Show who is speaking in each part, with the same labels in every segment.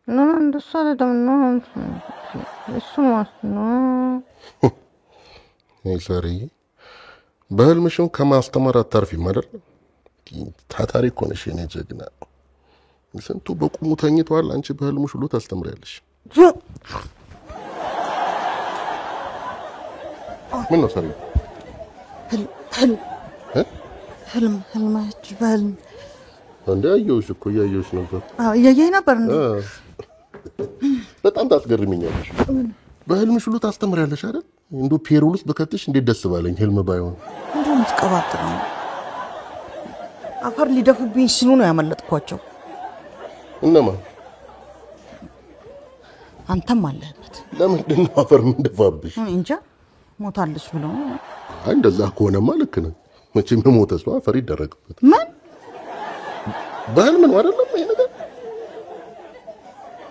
Speaker 1: Non እንደሳለ ደግሞ እሱ ማለት ነው
Speaker 2: ሰሪ በህልምሽም ከማስተማር አታርፊም አይደል? ታታሪ እኮ ነሽ የኔ ጀግና። ስንቱ በቁሙ ተኝቷል፣ አንቺ በህልምሽ ሁሉ ታስተምሪያለሽ። ምን ነው ሰሪ?
Speaker 1: ህልማች በህልም
Speaker 2: እንደ አየሁሽ እኮ እያየሁሽ ነበር።
Speaker 1: እያየኸኝ ነበር እንዴ?
Speaker 2: በጣም ታስገርሚኛለሽ። በህልምሽ ሁሉ ታስተምሪያለሽ አይደል? እንዶ ፔሮልስ በከትሽ እንዴት ደስ ባለኝ ህልም ባይሆን።
Speaker 1: እንደውም ተቀባጥራ አፈር ሊደፉብኝ ሲሉ ነው ያመለጥኳቸው።
Speaker 2: እነማ?
Speaker 1: አንተም አለህበት።
Speaker 2: ለምንድን ነው አፈር ምንደፋብሽ?
Speaker 1: እንጃ ሞታለች ብሎ።
Speaker 2: አይ እንደዛ ከሆነማ ልክ ነው። መቼም የሞተ ሰው አፈር ይደረግበት።
Speaker 1: ምን
Speaker 2: በህልም ነው አይደለም ይሄ ነገር?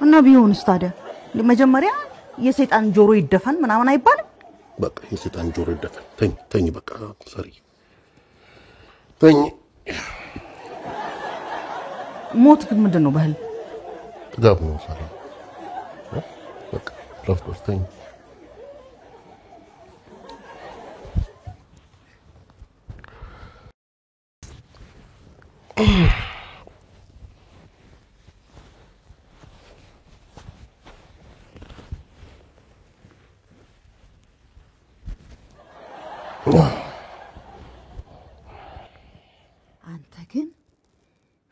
Speaker 1: እና ቢሆንስ ታዲያ መጀመሪያ የሰይጣን ጆሮ ይደፈን ምናምን አይባልም?
Speaker 2: በቃ የሰይጣን ጆሮ ይደፈን። ተኝ በቃ ሰሪ ተኝ።
Speaker 1: ሞት ግን ምንድነው በህልም?
Speaker 2: ጥጋብ ነው ሰሪ። በቃ ረፍቶስ ተኝ።
Speaker 1: አንተ ግን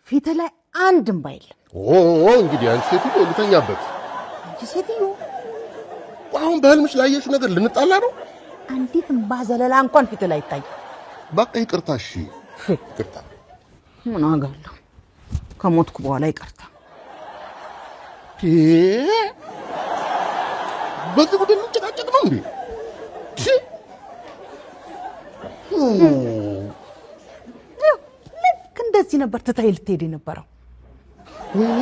Speaker 1: ፊት ላይ አንድም ባይል
Speaker 2: እንግዲህ አንቺ ሴትዮ ልተኛበት።
Speaker 1: አንቺ ሴትዮ
Speaker 2: አሁን በህልምሽ ላየሽ ነገር ልንጣላ ነው?
Speaker 1: አንዲት ባዘለላ እንኳን ፊት ላይ ይታይ።
Speaker 2: በቃ ይቅርታ። እሺ ይቅርታ።
Speaker 1: ምን አጋለሁ ከሞትኩ በኋላ ይቅርታ።
Speaker 2: በዚህ ጉዳይ ልንጨቃጨቅ ነው እንዴ?
Speaker 1: ልክ እንደዚህ ነበር ትታይ ልትሄድ የነበረው።
Speaker 2: ወይኔ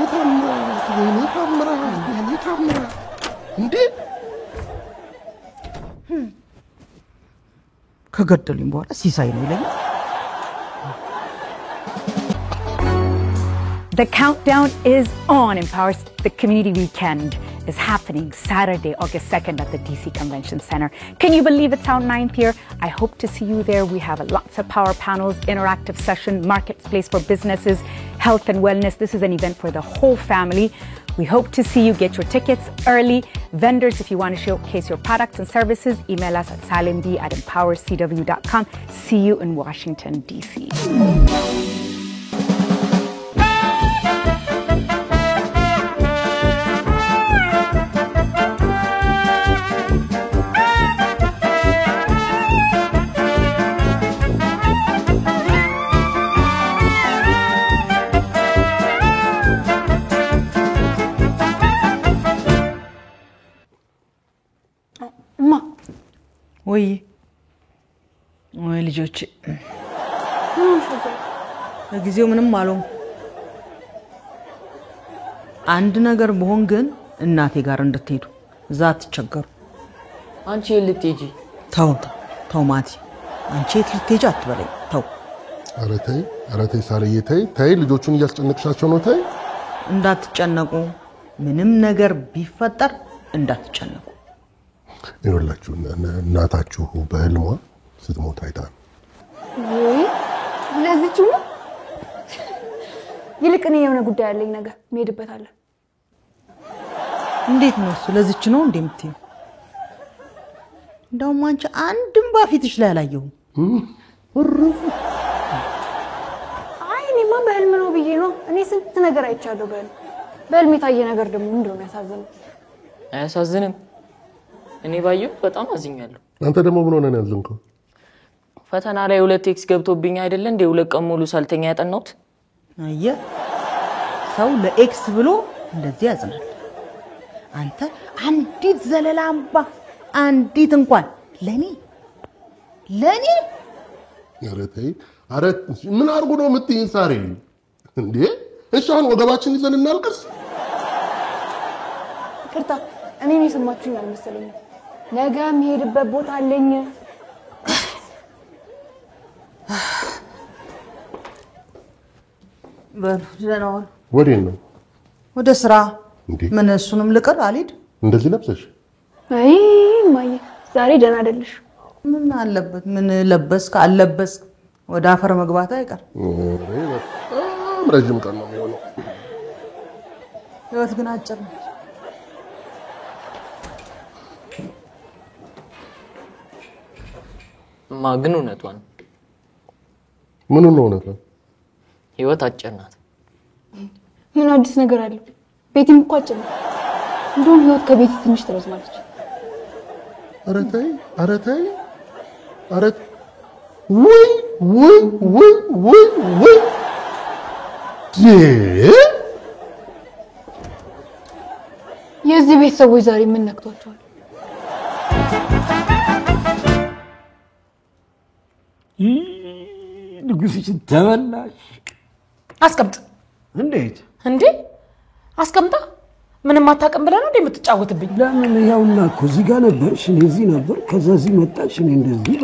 Speaker 2: ታምራት እንዴ!
Speaker 1: ከገደሉኝ በኋላ ሲሳይ ነው ይለኛል።
Speaker 3: The countdown is on. Empower the Community Weekend is happening Saturday, August 2nd at the DC Convention Center. Can you believe it's our 9th year? I hope to see you there. We have lots of power panels, interactive session, marketplace for businesses, health and wellness. This is an event for the whole family. We hope to see you. Get your tickets early. Vendors, if you want to showcase your products and services, email us at salimb@empowercw.com. See you in Washington, DC.
Speaker 1: ወይ ልጆች ለጊዜው ምንም አልሆን። አንድ ነገር በሆን ግን እናቴ ጋር እንድትሄዱ እዛ አትቸገሩ።
Speaker 4: አንቺ ልትሄጂ?
Speaker 1: ተው ማቲ፣ አንቺ ልትሄጂ አትበለኝ። ተው።
Speaker 2: ኧረ ተይ ሳርዬ ተይ። ልጆቹን እያስጨነቅሻቸው ነው። ተይ።
Speaker 1: እንዳትጨነቁ፣ ምንም ነገር ቢፈጠር እንዳትጨነቁ።
Speaker 2: ይኸውላችሁ እናታችሁ በህልሟ ስትሞት አይታ ነው።
Speaker 5: ለዚች ነው ይልቅኔ የሆነ ጉዳይ አለኝ ነገር መሄድበታለሁ።
Speaker 1: እንዴት ነው እሱ? ለዚች ነው እንዴ የምትይው? እንደውም አንቺ አንድም ባፊትሽ ላይ አላየሁም።
Speaker 5: አይ እኔማ በህልም ነው ብዬ ነው። እኔ ስንት ነገር አይቻለሁ በህልም የታየ ነገር ደግሞ ምንድነው የሚያሳዝነው?
Speaker 4: አያሳዝንም? እኔ ባየሁ በጣም አዝኛለሁ።
Speaker 2: አንተ ደግሞ ምን ሆነህ ነው ያዘንከው?
Speaker 4: ፈተና ላይ 2 ኤክስ ገብቶብኝ አይደለ እንዴ 2 ቀን ሙሉ ሳልተኛ ያጠናሁት።
Speaker 1: አየህ፣ ሰው ለኤክስ ብሎ እንደዚህ ያዝናል። አንተ አንዲት ዘለላምባ አንዲት እንኳን ለኔ
Speaker 2: ኧረ ተይ። ኧረ ምን አርጉ ነው የምትይኝ ሳሪ? እንዴ እሺ አሁን ወገባችን ይዘን እናልቅስ?
Speaker 5: ይቅርታ እኔ የሰማችሁኝ አልመሰለኝም። ነገ የምሄድበት ቦታ አለኝ።
Speaker 1: ደህና ዋሉ።
Speaker 2: ወዴት ነው?
Speaker 1: ወደ ስራ።
Speaker 2: እንዴ
Speaker 1: ምን እሱንም ልቀር አልሄድ
Speaker 2: እንደዚህ ለብሰሽ
Speaker 5: አይ ማየ ዛሬ ደህና አይደለሽ
Speaker 1: ምን አለበት ምን ለበስክ አለበስክ ወደ አፈር መግባት አይቀር
Speaker 2: በጣም ረጅም ቀን ነው የሚሆነው
Speaker 1: ህይወት ግን አጭር ነው
Speaker 4: ማግኑ እውነቷን
Speaker 2: ምን ነው እውነቷን
Speaker 4: ህይወት አጭር ናት
Speaker 5: ምን አዲስ ነገር አለ ቤቲም እኮ አጭር ነው እንደውም ህይወት ከቤቲ ትንሽ ትረዝማለች
Speaker 2: ኧረ ተይ ወይ
Speaker 5: የዚህ ቤት ሰዎች ዛሬ ምን ነክቷቸዋል
Speaker 6: ንጉስሽ ተበላሽ
Speaker 7: አስቀምጥ
Speaker 6: እንዴት
Speaker 7: እንዴ አስቀምጣ ምንም አታቀም ብለ ነው እንደምትጫወትብኝ
Speaker 6: ለምን ያውና እኮ እዚህ ጋር ነበርሽ እኔ እዚህ ነበር ከዛ እዚህ መጣሽ እኔ እንደዚህ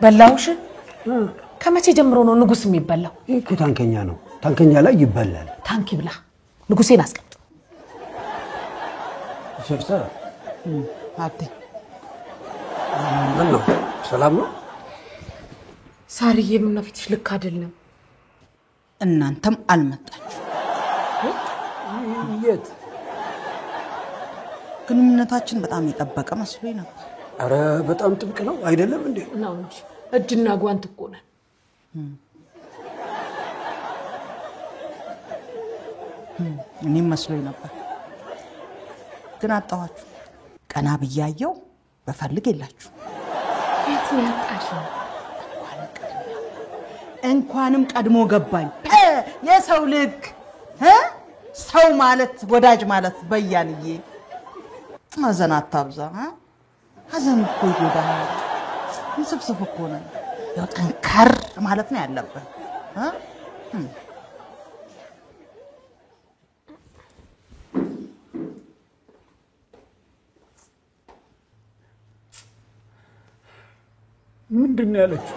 Speaker 7: በላውሽ ከመቼ ጀምሮ ነው ንጉስ የሚበላው
Speaker 6: እኮ ታንከኛ ነው ታንከኛ ላይ ይበላል
Speaker 7: ታንኪ ብላ ንጉሴን አስቀምጥ
Speaker 6: ሸርሳ
Speaker 1: አቴ
Speaker 6: ምን ነው ሰላም ነው
Speaker 7: ሳርዬ ምን ነው ፊትሽ ልክ አይደለም
Speaker 1: እናንተም አልመጣችሁ
Speaker 6: የት
Speaker 1: ግንኙነታችን በጣም የጠበቀ መስሎኝ ነበር
Speaker 6: አረ በጣም ጥብቅ ነው አይደለም እንዴ
Speaker 7: ነው እንጂ እጅና ጓንት እኮ ነን
Speaker 1: እኔም መስሎኝ ነበር ግን አጣኋችሁ ቀና ብያየው በፈልግ የላችሁ
Speaker 7: የት ነው ያጣሽው
Speaker 1: እንኳንም ቀድሞ ገባኝ የሰው ልክ ሰው ማለት ወዳጅ ማለት በያንዬ ሀዘን አታብዛ ሀዘን እኮ ይጎዳል እንስብስብ እኮ ነው ያው ጠንከር ማለት ነው ያለብን
Speaker 6: ምንድነው ያለችው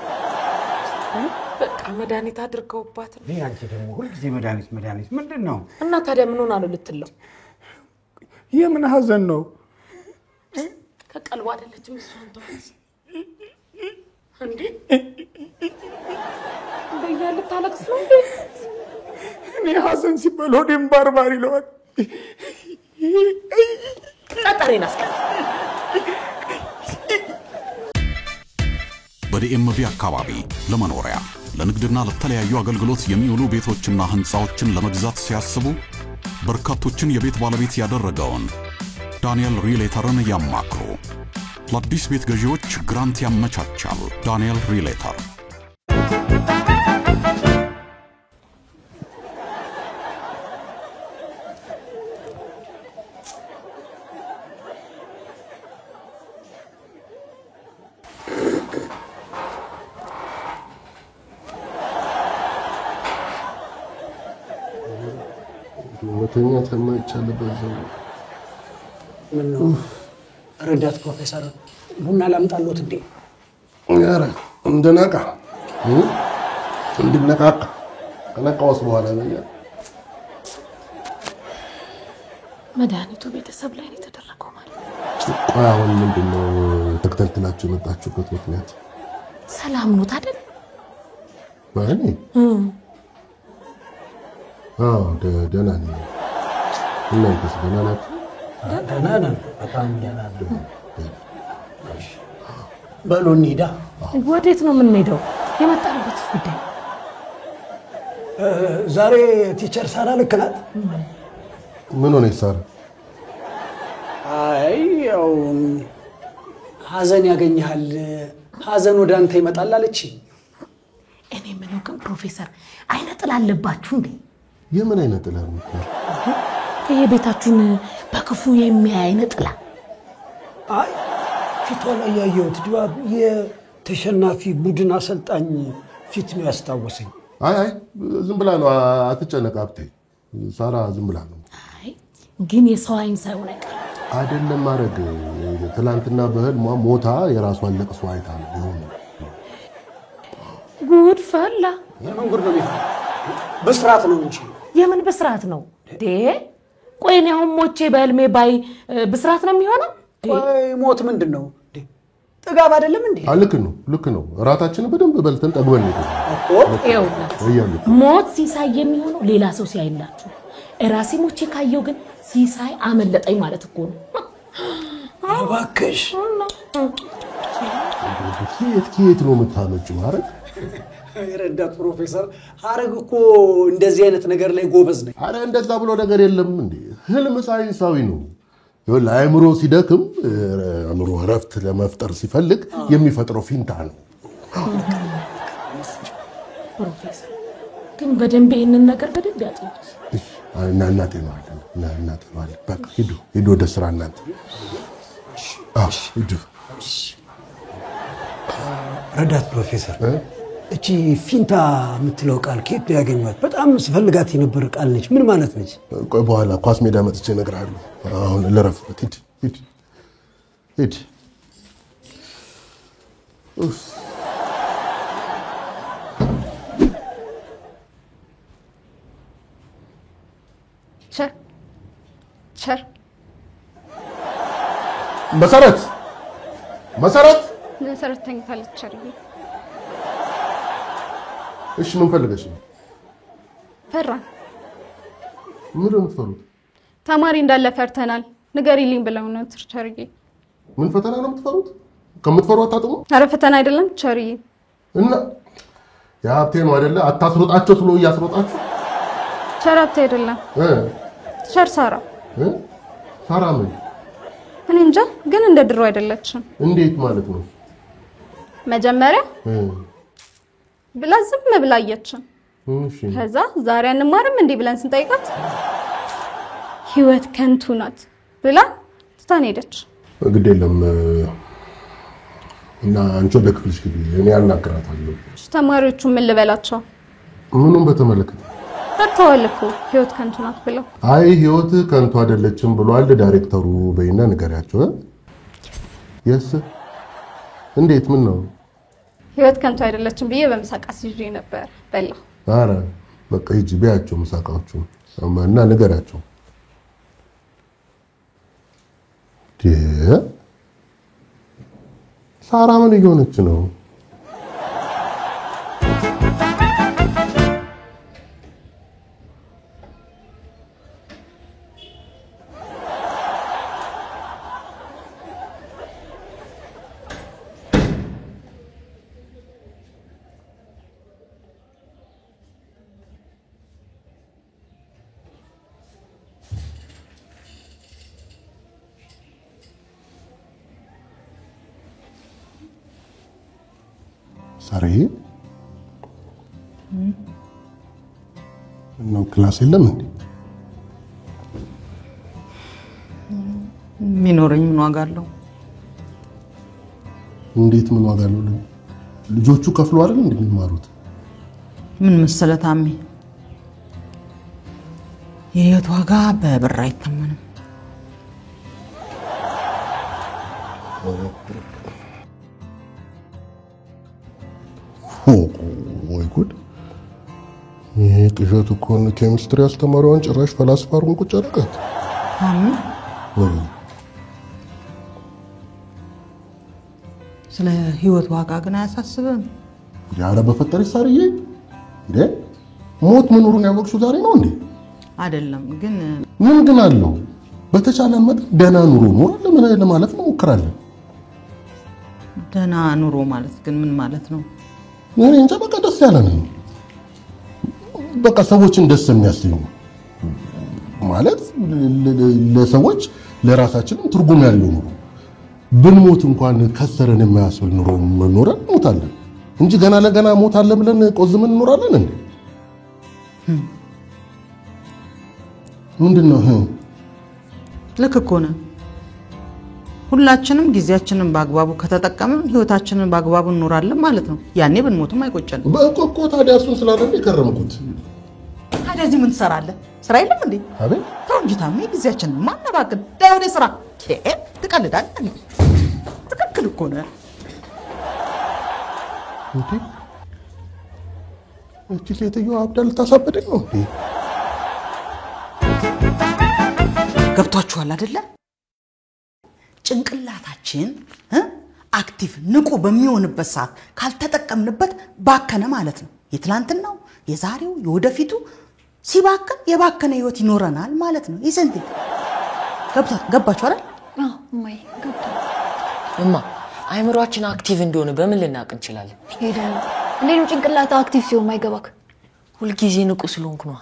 Speaker 7: በቃ መድኃኒት አድርገውባት ነው
Speaker 6: አንቺ ደግሞ ሁሉ ጊዜ መድኃኒት ምንድነው
Speaker 7: እና ታዲያ ምን ሆነ ነው ልትለው
Speaker 6: የምን ሀዘን ነው
Speaker 7: ከቀልቧ አይደለችም እሷን ተዋት እንዴ በያለ ታለቅስ ነው እንዴ
Speaker 6: እኔ ሀዘን ሲባል ሆዴም ባርባር ይለዋል
Speaker 7: ጠጠሬን አስቀምጥ
Speaker 8: በዲኤምቪ አካባቢ ለመኖሪያ ለንግድና ለተለያዩ አገልግሎት የሚውሉ ቤቶችና ህንጻዎችን ለመግዛት ሲያስቡ በርካቶችን የቤት ባለቤት ያደረገውን ዳንኤል ሪሌተርን ያማክሩ ለአዲስ ቤት ገዢዎች ግራንት ያመቻቻል ዳንኤል ሪሌተር
Speaker 2: ወተኛ ተማይቻለበት ዘው
Speaker 6: ምን ነው ረዳት ፕሮፌሰር ቡና ላምጣሎት እንዴ
Speaker 2: ያረ እንደነቃ እንድነቃቃ ከነቃውስ በኋላ ነው
Speaker 7: መድኃኒቱ ቤተሰብ ላይ ነው የተደረገው ማለት
Speaker 2: አሁን ምንድነው ተከታትላችሁ መጣችሁበት ምክንያት
Speaker 7: ሰላም ነው ታዲያ
Speaker 2: ማን ደህና ነኝ እናንተስ ደህና ናችሁ
Speaker 6: ደህና ነን በጣም ደህና ነን በሉ እንሂዳ
Speaker 7: ወዴት ነው የምንሄደው የመጣንበት ጉዳይ
Speaker 6: ዛሬ ቲቸር ሳራ ልክ ናት
Speaker 2: ምን ሆነ ሳራ
Speaker 6: አይ ያው ሀዘን ያገኛል ሀዘን ወደ አንተ ይመጣል አለች
Speaker 7: እኔ ምን ነው ፕሮፌሰር አይነ ጥላ አለባችሁ እንዴ
Speaker 2: የምን አይነት ጥላ ነው
Speaker 7: የቤታችሁን በክፉ የሚያይ አይነ ጥላ
Speaker 6: አይ ፊቷ ላይ ያየሁት ድባብ የተሸናፊ ቡድን አሰልጣኝ ፊት ነው ያስታወሰኝ
Speaker 2: አይ ዝም ብላ ነው አትጨነቅ አብቴ ሳራ ዝም ብላ ነው
Speaker 7: አይ ግን የሰው አይን ሳይሆን
Speaker 2: አይደለም ማረግ ትላንትና በህልሟ ሞታ የራሷን ለቅሶ አይታ ነው
Speaker 7: ጉድ ፈላ
Speaker 6: የምን ጉድ ነው በስርዓት ነው እንጂ
Speaker 7: የምን በስርዓት ነው ዴ ቆይ እኔ አሁን ሞቼ በህልሜ ባይ ብስራት ነው የሚሆነው?
Speaker 6: ቆይ ሞት ምንድነው? ጥጋብ አይደለም እንዴ?
Speaker 2: ልክ ነው እራታችንን በደንብ በልተን ጠግበን ነው
Speaker 7: እኮ ሞት ሲሳይ የሚሆነው ሌላ ሰው ሲያይላችሁ ራሴ ሞቼ ካየው ግን ሲሳይ አመለጠኝ ማለት እኮ ነው
Speaker 6: እባክሽ
Speaker 2: ከየት ነው የምታመጪው ሐረግ
Speaker 6: ረዳት ፕሮፌሰር ሐረግ እኮ እንደዚህ አይነት ነገር ላይ ጎበዝ ነኝ
Speaker 2: አረ እንደዛ ብሎ ነገር የለም እንዴ ህልም ሳይንሳዊ ነው አእምሮ ሲደክም አእምሮ እረፍት ለመፍጠር ሲፈልግ የሚፈጥረው ፊንታ ነው
Speaker 7: ፕሮፌሰር ግን በደንብ ይሄንን ነገር በደንብ ያጥኑት
Speaker 2: እናቴ ነው በቃ ሂዱ ወደ ስራ እናንተ ሂዱ
Speaker 6: ረዳት ፕሮፌሰር እቺ ፊንታ የምትለው ቃል ከየት ያገኘዋት በጣም ስፈልጋት የነበረ ቃል ነች ምን ማለት ነች
Speaker 2: ቆይ በኋላ ኳስ ሜዳ መጥቼ እነግርሃለሁ አሁን ለረፍት ሂድ
Speaker 5: ቸር መሰረት ተኝታለች ቸርዬ
Speaker 2: እሺ ምን ፈልገሽ ነው
Speaker 5: ፈራን
Speaker 2: ምን ነው የምትፈሩት
Speaker 5: ተማሪ እንዳለ ፈርተናል ንገሪልኝ ብለው ነው ቸርዬ
Speaker 2: ምን ፈተና ነው የምትፈሩት ከምትፈሩ አታጥሙ
Speaker 5: አረ ፈተና አይደለም ቸርዬ
Speaker 2: እና ያብቴ ነው አይደለ አታስሮጣቸው ስሎ ያስሮጣችሁ
Speaker 5: ቸራት አይደለም ቸር ሳራ
Speaker 2: ምን
Speaker 5: እኔ እንጃ ግን እንደ ድሮ አይደለችም
Speaker 2: እንዴት ማለት ነው
Speaker 5: መጀመሪያ ብላ ዝም ብላ አየችን ከዛ ዛሬ አንማርም እንዴ ብለን ስንጠይቃት ህይወት ከንቱ ናት ብላ ትታን ሄደች
Speaker 2: ግድ የለም እና አንቺ ወደ ክፍልሽ ግቢ እኔ አናግራታለሁ
Speaker 5: ተማሪዎቹ ምን ልበላቸው
Speaker 2: ምኑን በተመለከተ
Speaker 5: ፈርተዋል እኮ ህይወት ከንቱ ናት ብለው
Speaker 2: አይ ህይወት ከንቱ አይደለችም ብሏል ዳይሬክተሩ በእና ንገሪያቸው የስ እንዴት ምን ነው
Speaker 5: ህይወት ከንቱ አይደለችም ብዬ በመሳቃስ ይዤ ነበር በላ
Speaker 2: አረ በቃ ሂጂ ቢያቸው መሳቃዎቹ እና ንገሪያቸው ሳራ ምን እየሆነች ነው ሳሪ ነው ክላስ የለም እንዴ
Speaker 1: ሚኖርኝ ምን ዋጋ አለው
Speaker 2: እንዴት ምን ዋጋ አለው ልጆቹ ከፍሎ አይደል እንደሚማሩት
Speaker 1: ምን መሰለ ታሚ የህይወት ዋጋ በብር አይተመንም
Speaker 2: ወይ ጉድ የቅዠት እኮ ነው ኬሚስትሪ አስተማሪዋን ጭራሽ ፈላስፋሩን ቁጭ አደረጋት ወይ
Speaker 1: ስለ ህይወት ዋጋ ግን አያሳስብም
Speaker 2: ያረ በፈጠረሽ ሳርዬ እንዴ ሞት መኖሩን ያወቅሽው ዛሬ ነው እንዴ
Speaker 1: አይደለም ግን
Speaker 2: ምን ግን አለው በተቻለ መጠን ደህና ኑሮ ኖር ለማለት ነው ሞክራለን
Speaker 1: ደህና ኑሮ ማለት ግን ምን ማለት ነው
Speaker 2: እኔ እንጃ በቃ ደስ ያለ ነው በቃ ሰዎችን ደስ የሚያስኝ ማለት ለሰዎች ለራሳችንም ትርጉም ያለው ኑሮ ብንሞት እንኳን ከሰረን የማያስብል ኑሮ መኖር እንሞታለን እንጂ ገና ለገና ሞት አለ ብለን ቆዝመን እንኖራለን እንዴ ምንድነው
Speaker 1: ልክ እኮ ነው ሁላችንም ጊዜያችንን በአግባቡ ከተጠቀምን ህይወታችንን በአግባቡ እንኖራለን ማለት ነው ያኔ ብንሞትም አይቆጨንም
Speaker 2: በቆቆ ታዲያ እሱን ስላደረገ ይከረምኩት
Speaker 1: ታዲያ እዚህ ምን ትሰራለህ ስራ የለም እንዴ
Speaker 2: አቤት
Speaker 1: ታውንጂታም ጊዜያችንን ማናባክን ዳይ ወደ ስራ ትቀልዳለህ ትክክል እኮ ነው
Speaker 2: እንዴ እቺ ሴትዮ አብዳል ታሳበደኝ ነው እንዴ
Speaker 1: ገብቷችኋል አይደለ? ጭንቅላታችን አክቲቭ ንቁ በሚሆንበት ሰዓት ካልተጠቀምንበት ባከነ ማለት ነው። የትላንትናው የዛሬው የወደፊቱ ሲባከን የባከነ ህይወት ይኖረናል ማለት ነው። ይዘንት ገባችሁ አይደል?
Speaker 5: ማይ ገባ
Speaker 4: እማ አይምሮአችን አክቲቭ እንደሆነ በምን ልናቅ እንችላለን?
Speaker 5: ሄደን እንዴት ጭንቅላት አክቲቭ ሲሆን ማይገባክ?
Speaker 4: ሁሉ ጊዜ ንቁ ስለሆንኩ ነው።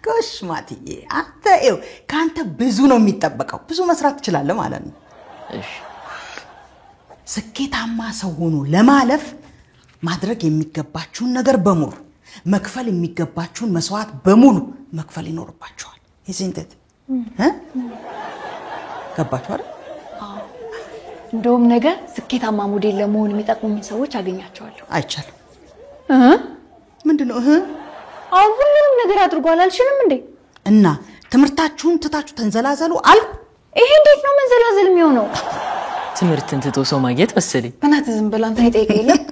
Speaker 1: ጎሽ ማትዬ አንተ ይው ካንተ ብዙ ነው የሚጠበቀው። ብዙ መስራት ትችላለህ ማለት ነው።
Speaker 4: እሺ
Speaker 1: ስኬታማ ሰው ሆኖ ለማለፍ ማድረግ የሚገባችሁን ነገር በሙሉ መክፈል የሚገባችሁን መስዋዕት በሙሉ መክፈል ይኖርባችኋል። ይዘንት ገባችሁ አይደል?
Speaker 5: እንደውም ነገ ስኬታማ ሞዴል ለመሆን የሚጠቅሙኝ ሰዎች አገኛቸዋለሁ።
Speaker 1: አይቻልም። ምንድነው?
Speaker 5: አሁን ሁሉንም ነገር አድርጓል አልሽንም እንዴ?
Speaker 1: እና ትምርታችሁን ትታችሁ ተንዘላዘሉ አልኩ።
Speaker 5: ይሄ እንዴት ነው መንዘላዘል የሚሆነው?
Speaker 4: ትምርትን ትቶ ሰው ማግኘት መሰለኝ።
Speaker 5: በእናትህ ዝም ብላ አንተ ይጠይቀኝ የለም።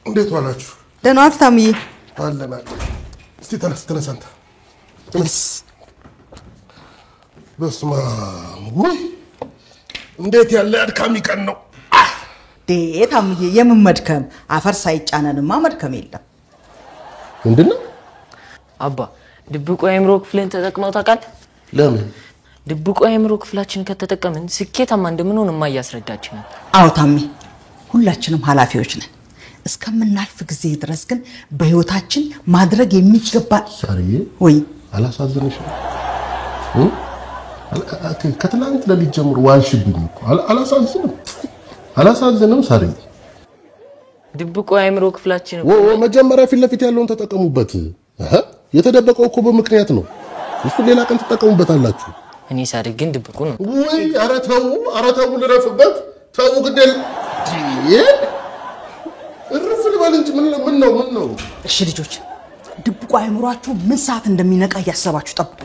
Speaker 2: እንዴት ዋላችሁ?
Speaker 1: ደህና አፍታምዬ
Speaker 2: አለና እስቲ ተነስ አንተ በስማ ወይ እንዴት ያለ አድካሚ ቀን ነው።
Speaker 1: ታምዬ የምን መድከም? አፈር ሳይጫነንማ መድከም የለም።
Speaker 2: ምንድነው?
Speaker 4: አባ ድብቁ አይምሮ ክፍልን ተጠቅመው ታውቃለህ?
Speaker 2: ለምን?
Speaker 4: ድብቁ አይምሮ ክፍላችን ከተጠቀምን ስኬታማ እንደምንሆን ማያስረዳችን ነው።
Speaker 1: አዎ ታሚ ሁላችንም ኃላፊዎች ነን። እስከምናልፍ ጊዜ ድረስ ግን በህይወታችን ማድረግ የሚገባ
Speaker 2: ሳርዬ
Speaker 1: ወይ
Speaker 2: አላሳዝንሽም? ከትላንት ለሊት ጀምሮ ዋልሽብኝ እኮ አላሳዝንም ሳርዬ?
Speaker 4: ድብቁ አይምሮ ክፍላችን
Speaker 2: መጀመሪያ ፊት ለፊት ያለውን ተጠቀሙበት። የተደበቀው እኮ በምክንያት ነው። እሱ ሌላ ቀን ተጠቀሙበታላችሁ።
Speaker 4: እኔ ሳድግ ግን ድብቁ ነው።
Speaker 2: ወይ ኧረ ተው ልረፍበት። ተው ግደል እርፍ ልበል እንጂ ምን ነው?
Speaker 1: እሺ ልጆች ድብቁ አይምሯችሁ ምን ሰዓት እንደሚነቃ ያሰባችሁ ጠብቁ።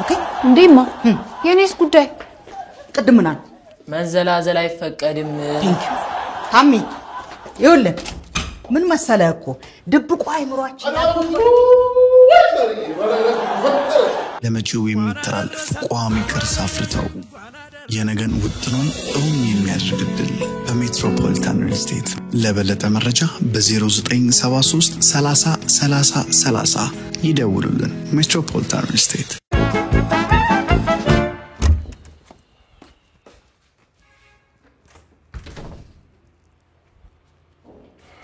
Speaker 1: ኦኬ
Speaker 5: እንዴማ የኔስ ጉዳይ
Speaker 1: ቅድም ምናል
Speaker 4: መንዘላዘል አይፈቀድም።
Speaker 1: ቴንክ ዩ ታሚ ይኸውልህ ምን መሰለህ እኮ ድብቁ አይምሯችን
Speaker 9: ለመጪው የሚተላለፍ ቋሚ ቅርስ አፍርተው የነገን ውጥኑን እውን የሚያደርግልን በሜትሮፖሊታን ሪል ስቴት። ለበለጠ መረጃ በ0973 30 30 30 ይደውሉልን። ሜትሮፖሊታን ሪል ስቴት።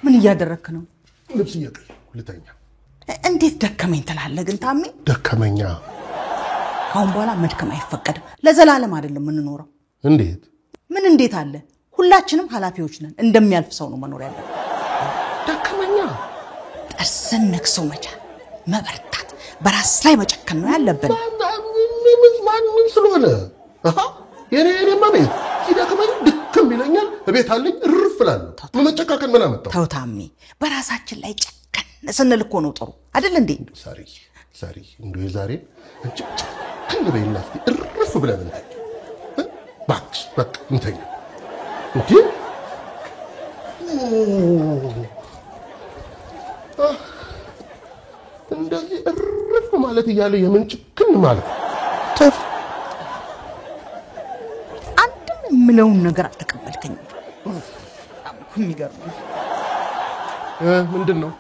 Speaker 1: ምን እያደረክ ነው?
Speaker 2: ልብስ እየቀየርኩ ልተኛ።
Speaker 1: እንዴት ደከመኝ ትላለህ ግን ታሚ?
Speaker 2: ደከመኛ።
Speaker 1: ካሁን በኋላ መድከም አይፈቀድም። ለዘላለም አይደለም የምንኖረው።
Speaker 2: እንዴት?
Speaker 1: ምን እንዴት አለ? ሁላችንም ኃላፊዎች ነን። እንደሚያልፍ ሰው ነው መኖር ያለብን።
Speaker 2: ደከመኛ።
Speaker 1: ጥርስን ነክሶ መቻል፣ መበርታት፣ በራስ ላይ መጨከን ነው ያለብን።
Speaker 2: ምን ስለሆነ የኔማ ቤት ሲደክመኝ ድክም ይለኛል። ቤት አለኝ እርፍ እላለሁ። መጨካከን ምን አመጣው?
Speaker 1: ተው ታሚ፣ በራሳችን ላይ ጨከን ስንል እኮ ነው ጥሩ አይደል እንዴ?
Speaker 2: ሳሪ እንደው የዛሬ አንቺ ጨከን በይና እስቲ እርፍ ብለን እንተኛ። በቃ እንተኛ እንዴ። እንደዚህ እርፍ ማለት እያለ የምን ጭክን ማለት
Speaker 1: ጥሩ። አንድም የምለውን ነገር አልተቀበልከኝም። የሚገርም
Speaker 2: ምንድን ነው?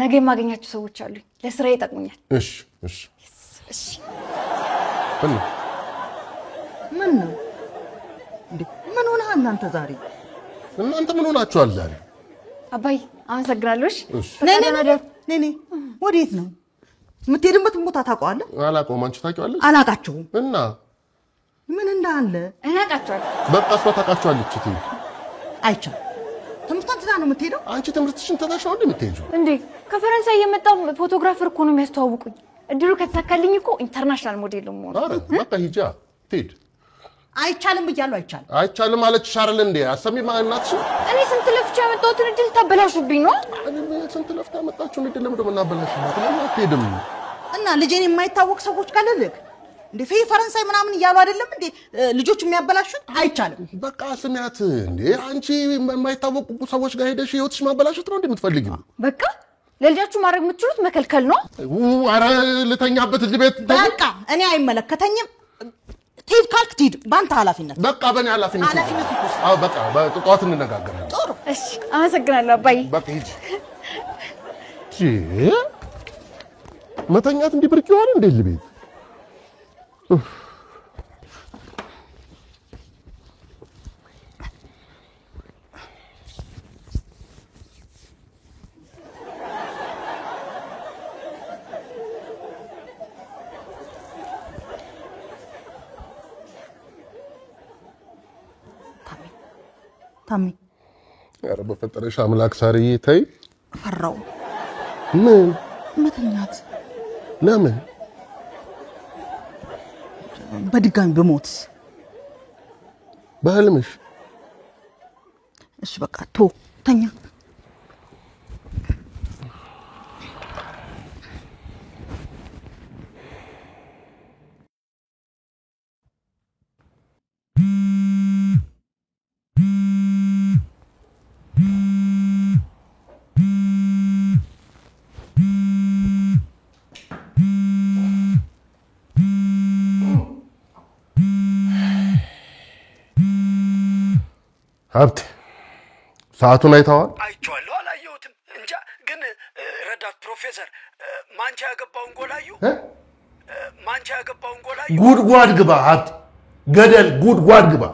Speaker 5: ነገ የማገኛቸው ሰዎች አሉኝ። ለስራ ይጠቅሙኛል።
Speaker 2: እሺ
Speaker 1: ምን ነው እንዴ? ምን ሆነህ እናንተ ዛሬ?
Speaker 2: እናንተ ምን ሆናችኋል ዛሬ?
Speaker 5: አባይ አመሰግናለሁ። እሺ
Speaker 1: ነኔ ወዴት ነው የምትሄድበት? ቦታ ታውቀዋለህ?
Speaker 2: አላውቀውም። አንቺ ታውቂዋለሽ?
Speaker 1: አላውቃቸውም።
Speaker 2: እና
Speaker 1: ምን እንዳለ
Speaker 5: እኔ አውቃቸዋለሁ።
Speaker 2: በቃ እሷ ታውቃቸዋለች።
Speaker 1: አይቻልም። ትምህርቷን ትታ ነው የምትሄደው?
Speaker 2: አንቺ ትምህርትሽን ትተሽ ነው የምትሄጂው
Speaker 5: እንዴ? ከፈረንሳይ የመጣው ፎቶግራፈር እኮ ነው የሚያስተዋውቁኝ። እድሉ ከተሳካልኝ እኮ ኢንተርናሽናል ሞዴል ነው የምሆነው።
Speaker 2: ኧረ በቃ ሂጂ ትሄድ።
Speaker 1: አይቻልም ብያለሁ።
Speaker 2: አይቻልም አለች ሻርል እንዴ? አሰሚ ማናትሽ?
Speaker 5: እኔ ስንት ለፍቻ ያመጣሁትን እድል ታበላሹብኝ ነው?
Speaker 2: እኔ ስንት ለፍታ ያመጣችሁን እድል ለምን እናበላሽባት? ለምን አትሄድም?
Speaker 1: እና ልጄን የማይታወቅ ሰዎች ካለልክ እንዴ ፈረንሳይ ምናምን እያሉ አይደለም እንዴ ልጆች የሚያበላሹት? አይቻልም።
Speaker 2: በቃ ስሚያት እንዴ። አንቺ የማይታወቁ ሰዎች ጋር ሄደሽ ህይወትሽ ማበላሽት ነው እንዴ የምትፈልጊው?
Speaker 5: በቃ ለልጃችሁ ማድረግ የምትችሉት መከልከል ነው።
Speaker 2: ኧረ ልተኛበት እዚህ ቤት
Speaker 1: በቃ እኔ አይመለከተኝም። ትሄድ ካልክ ትሄድ፣ በአንተ ኃላፊነት።
Speaker 2: በቃ በእኔ ኃላፊነት። አዎ በቃ በጠዋት እንነጋገራለን።
Speaker 1: ጥሩ
Speaker 5: እሺ፣ አመሰግናለሁ አባዬ።
Speaker 2: በቃ ሂጂ። መተኛት እንዲህ ብርቅ ይሆን እንዴ እዚህ ቤት?
Speaker 1: ታሚ
Speaker 2: ኧረ በፈጠረሽ አምላክ ሳርዬ ተይ።
Speaker 1: ፈራው።
Speaker 2: ምን
Speaker 1: መተኛት?
Speaker 2: ለምን?
Speaker 1: በድጋሚ በሞት
Speaker 2: በህልምሽ?
Speaker 1: እሺ በቃ ቶ ተኛ።
Speaker 2: ሀብት ሰዓቱን አይተዋል?
Speaker 6: አይቼዋለሁ። አላየሁትም እንጃ። ግን ረዳት ፕሮፌሰር ማንቻ ያገባውን ጎላዩ ማንቻ ያገባውን ጎላዩ።
Speaker 2: ጉድጓድ ግባ ሀብት፣ ገደል ጉድጓድ ግባ።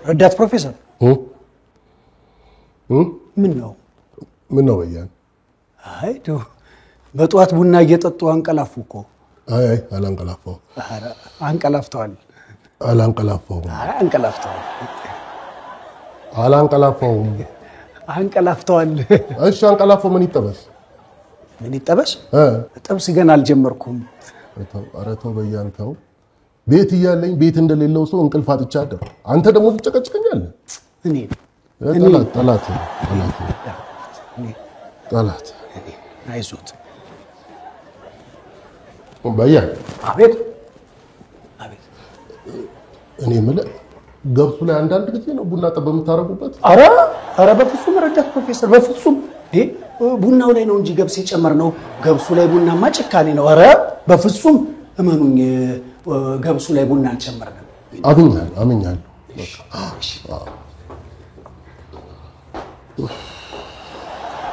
Speaker 6: ረዳት ፕሮፌሰር ምን ነው
Speaker 2: በያን?
Speaker 6: አይ ዶ በጧት ቡና እየጠጡ አንቀላፉ እኮ።
Speaker 2: አይ አላንቀላፋው።
Speaker 6: አንቀላፍተዋል።
Speaker 2: አላንቀላፋው።
Speaker 6: አይ አንቀላፍተዋል።
Speaker 2: አላንቀላፋው።
Speaker 6: አንቀላፍተዋል።
Speaker 2: እሺ አንቀላፋው ምን ይጠበስ?
Speaker 6: ምን ይጠበስ? ጥብስ ገና አልጀመርኩም።
Speaker 2: ኧረ ተው በያን ተው። ቤት እያለኝ ቤት እንደሌለው ሰው እንቅልፍ አጥቻ አደር። አንተ ደግሞ ትጨቀጭቀኛለህ። ጠላት
Speaker 6: አይዞት
Speaker 2: በያን።
Speaker 6: አቤት
Speaker 2: እኔ የምልህ ገብሱ ላይ አንዳንድ ጊዜ ነው ቡና ጠብ የምታረጉበት?
Speaker 6: ኧረ በፍጹም ረዳት ፕሮፌሰር በፍጹም። ቡናው ላይ ነው እንጂ ገብስ የጨመር ነው። ገብሱ ላይ ቡናማ ጭካኔ ነው። ኧረ በፍጹም እመኑኝ፣ ገብሱ ላይ ቡና አልጨመርንም።
Speaker 2: አምኛለሁ።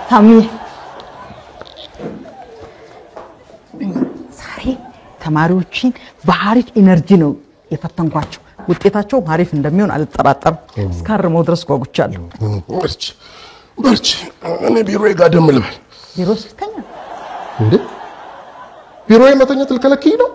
Speaker 1: ታሚ ዛሬ ተማሪዎችን በአሪፍ ኢነርጂ ነው የፈተንኳቸው። ውጤታቸው አሪፍ እንደሚሆን አልጠራጠርም። እስካርመው ድረስ ጓጉቻለሁ።
Speaker 2: በርቺ። እኔ ቢሮዬ ጋር ደም ልበል።
Speaker 1: ቢሮ ስተኛ
Speaker 2: እንዴ? ቢሮዬ መተኛት ልከለክኝ ነው?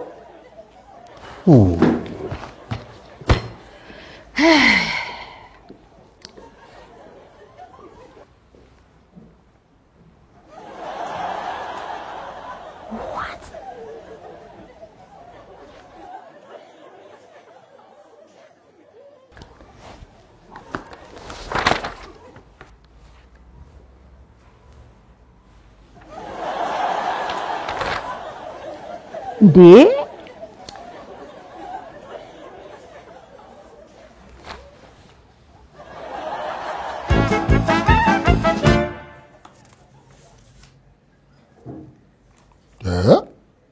Speaker 1: እንዴ?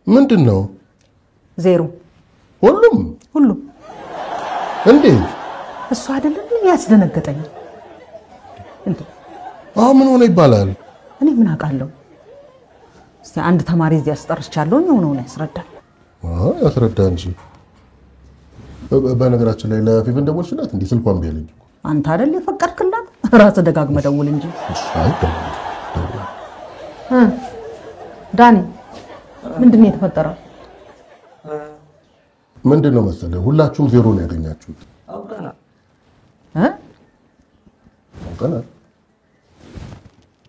Speaker 2: ምንድን ነው?
Speaker 1: ዜሮ።
Speaker 2: ሁሉም እንዴ?
Speaker 1: እሱ አይደለም ያስደነገጠኝ። እንዴ
Speaker 2: አሁን ምን ሆነ ይባላል?
Speaker 1: እኔ ምን አውቃለሁ? እስቲ አንድ ተማሪ እዚህ አስጠርቻለሁ ነው ያስረዳል።
Speaker 2: ያስረዳ እንጂ። በነገራችን ላይ ለፊፍን ደወልሽላት እንዴ? ስልኳን ቢያለኝ
Speaker 1: አንተ አይደል የፈቀድክላት? ራስህ ደጋግመህ ደውል እንጂ።
Speaker 2: አይ
Speaker 7: ዳኒ ምንድን ነው የተፈጠረው?
Speaker 2: ምንድነው መሰለህ ሁላችሁም ዜሮ ነው ያገኛችሁት።
Speaker 4: አውቀናል።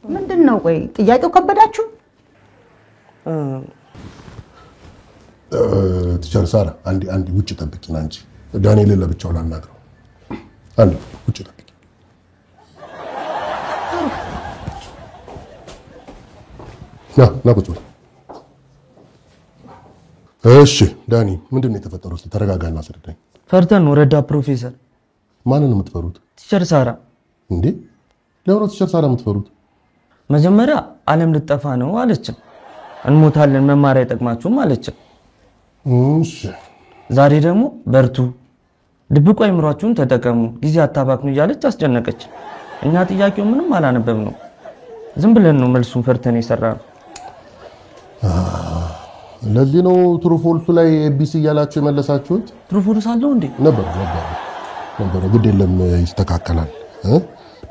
Speaker 1: ምንድነው? ቆይ ጥያቄው ከበዳችሁ?
Speaker 2: ቲቸር ሳራ አንድ ውጭ ጠብቂና እንጂ ዳንኤል ለብቻው ላናግረው። አንድ ውጭ ጠብቂ። ና ቁጭ በል። እሺ ዳኒ ምንድነው የተፈጠረው? እስኪ ተረጋጋና አስረዳኝ።
Speaker 10: ፈርተን ነው ረዳ ፕሮፌሰር።
Speaker 2: ማንን ነው የምትፈሩት?
Speaker 10: ቲቸር ሳራ።
Speaker 2: እንዴ ለምን ነው ቲቸር ሳራ የምትፈሩት?
Speaker 10: መጀመሪያ ዓለም ልጠፋ ነው አለችን። እንሞታለን መማር አይጠቅማችሁም አለችን።
Speaker 2: እሺ
Speaker 10: ዛሬ ደግሞ በርቱ፣ ድብቁ አይምሯችሁን ተጠቀሙ፣ ጊዜ አታባክኑ እያለች አስጨነቀች። እኛ ጥያቄው ምንም አላነበብ ነው፣ ዝም ብለን ነው መልሱን ፈርተን የሰራነው።
Speaker 2: ለዚህ ነው ትሩፎልሱ ላይ ኤቢሲ እያላችሁ የመለሳችሁት?
Speaker 10: ትሩፎልስ አለው እንዴ?
Speaker 2: ነበር ግድ የለም ይስተካከላል።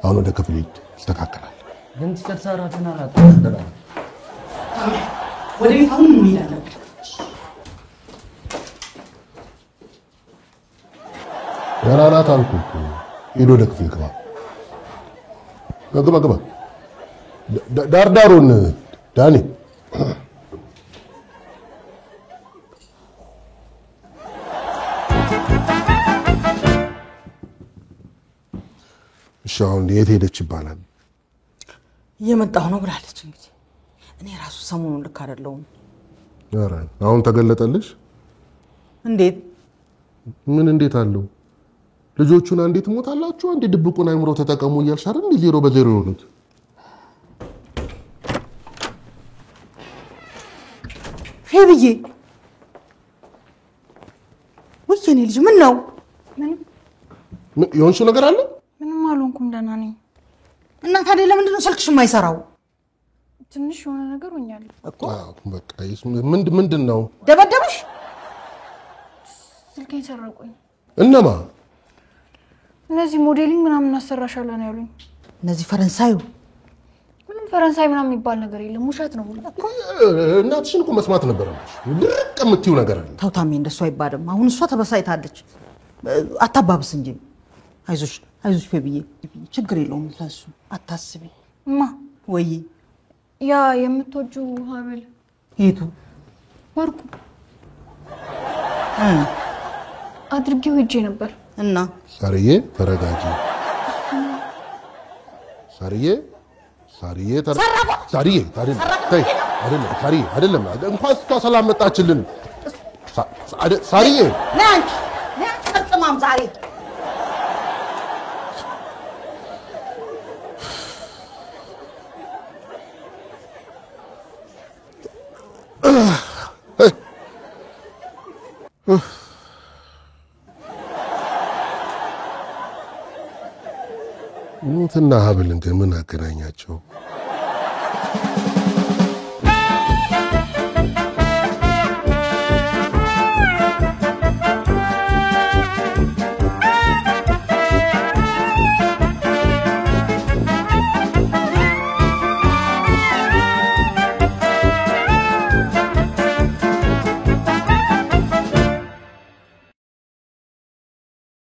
Speaker 2: አሁን ወደ ክፍል ሂድ፣ ይስተካከላል።
Speaker 10: ግን ቲቸር ሳራ ተናራታ
Speaker 1: ወደ ቤት አሁን እንሄዳለን።
Speaker 2: ያላላት አልኩህ እኮ ሄዶ ወደ ክፍል ግባ። ዳርዳሩን ዳኒ አሁን የት ሄደች ይባላል?
Speaker 1: እየመጣሁ ነው ብላለች። እንግዲህ እኔ ራሱ ሰሞኑን ልክ አይደለሁም።
Speaker 2: ኧረ አሁን ተገለጠልሽ?
Speaker 1: እንዴት?
Speaker 2: ምን እንዴት አለው? ልጆቹን አንዴ ትሞታላችሁ፣ አንዴ ድብቁን አይምሮ ተጠቀሙ እያልሽ አይደል እንዴ ዜሮ በዜሮ የሆኑት?
Speaker 1: ሄብዬ ወይ የኔ ልጅ ምን ነው?
Speaker 5: ምንም
Speaker 2: የሆንሽው ነገር አለ?
Speaker 5: ምንም አልሆንኩም፣ ደህና ነኝ።
Speaker 1: እና ታዲያ ለምንድን ነው ስልክሽ የማይሰራው?
Speaker 5: ትንሽ የሆነ ነገር ሆኛለሁ
Speaker 1: እኮ።
Speaker 2: በቃ ምንድን ነው?
Speaker 1: ደበደቡሽ?
Speaker 5: ስልኬን ሰረቁኝ።
Speaker 2: እነማ?
Speaker 5: እነዚህ ሞዴሊንግ ምናምን እናሰራሻለን ያሉኝ።
Speaker 1: እነዚህ ፈረንሳዩ?
Speaker 5: ምንም ፈረንሳይ ምናምን የሚባል ነገር የለም፣ ውሸት ነው ሁሉ።
Speaker 2: እናትሽን እኮ መስማት ነበረብሽ። ድርቅ የምትይው ነገር አለ።
Speaker 1: ተው ታሜ፣ እንደሱ አይባልም። አሁን እሷ ተበሳይታለች። አታባብስ እንጂ። አይዞሽ ፌብዬ፣ ችግር የለውም። ለሱ አታስቢ።
Speaker 5: እማ
Speaker 1: ወይ
Speaker 5: ያ የምትወጂው ሀብል
Speaker 1: የቱ?
Speaker 5: ወርቁ አድርጌው ሄጄ ነበር
Speaker 1: እና
Speaker 2: ሳርዬ ተረጋጊ። ሳርዬ አይደለም እንኳን እሷ ሰላም መጣችልን። ሳርዬ
Speaker 1: ናንቺ ተጥማም ዛሬ
Speaker 2: ሞትና ሀብልን ግን ምን አገናኛቸው?